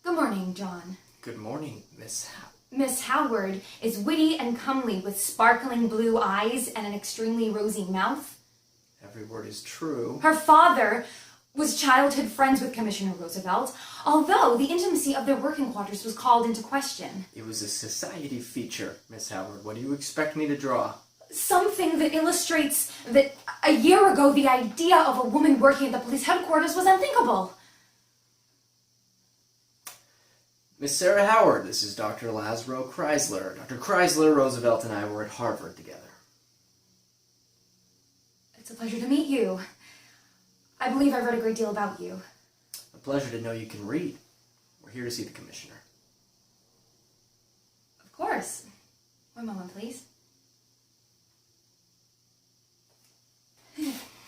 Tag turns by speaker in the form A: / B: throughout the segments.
A: Good morning, John.
B: Good morning,
A: Miss Howard is witty and comely with sparkling blue eyes and an extremely rosy mouth.
B: Every word is true.
A: Her father was childhood friends with Commissioner Roosevelt, although the intimacy of their working quarters was called into question.
B: It was a society feature, Miss Howard. What do you expect me to draw?
A: Something that illustrates that a year ago the idea of a woman working at the police headquarters was unthinkable.
B: Miss Sarah Howard, this is Dr. Lazaro Chrysler. Dr. Chrysler, Roosevelt, and I were at Harvard together.
A: It's a pleasure to meet you. I believe I've read a great deal about you.
B: A pleasure to know you can read. We're here to see the commissioner.
A: Of course. One moment, please.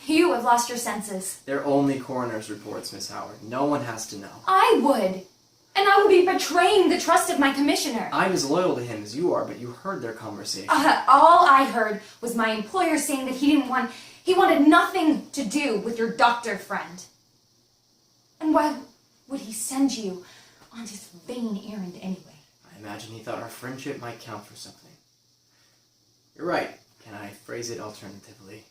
A: You have lost your senses.
B: They're only coroner's reports, Miss Howard. No one has to know.
A: I would. And I would be betraying the trust of my commissioner.
B: I'm as loyal to him as you are, but you heard their conversation.
A: All I heard was my employer saying that he wanted nothing to do with your doctor friend. And why would he send you on this vain errand anyway?
B: I imagine he thought our friendship might count for something. You're right. Can I phrase it alternatively?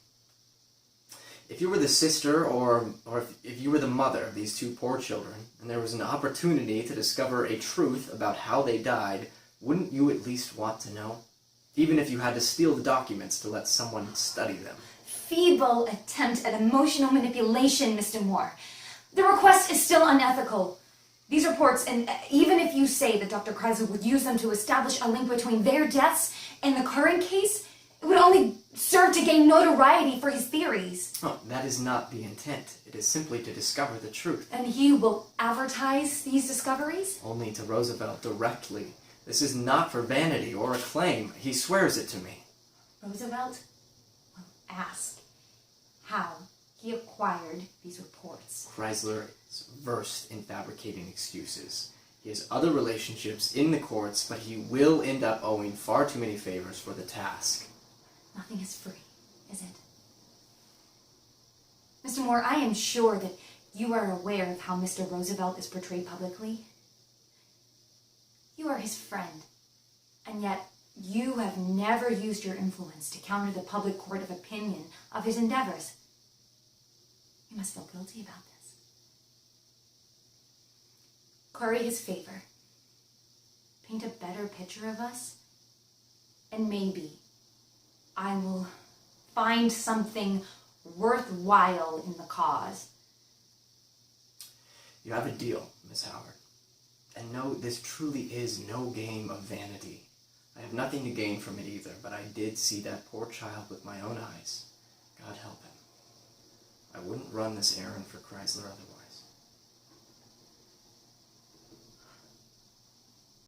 B: If you were the sister or if you were the mother of these two poor children, and there was an opportunity to discover a truth about how they died, wouldn't you at least want to know? Even if you had to steal the documents to let someone study them.
A: Feeble attempt at emotional manipulation, Mr. Moore. The request is still unethical. These reports, and even if you say that Dr. Chrysler would use them to establish a link between their deaths and the current case, it would only serve to gain notoriety for his theories.
B: Oh, that is not the intent. It is simply to discover the truth.
A: And he will advertise these discoveries?
B: Only to Roosevelt directly. This is not for vanity or acclaim. He swears it to me.
A: Roosevelt will ask how he acquired these reports.
B: Chrysler is versed in fabricating excuses. He has other relationships in the courts, but he will end up owing far too many favors for the task.
A: Nothing is free, is it? Mr. Moore, I am sure that you are aware of how Mr. Roosevelt is portrayed publicly. You are his friend, and yet you have never used your influence to counter the public court of opinion of his endeavors. You must feel guilty about this. Curry his favor. Paint a better picture of us, and maybe I will find something worthwhile in the cause.
B: You have a deal, Miss Howard. And no, this truly is no game of vanity. I have nothing to gain from it either, but I did see that poor child with my own eyes. God help him. I wouldn't run this errand for Chrysler otherwise.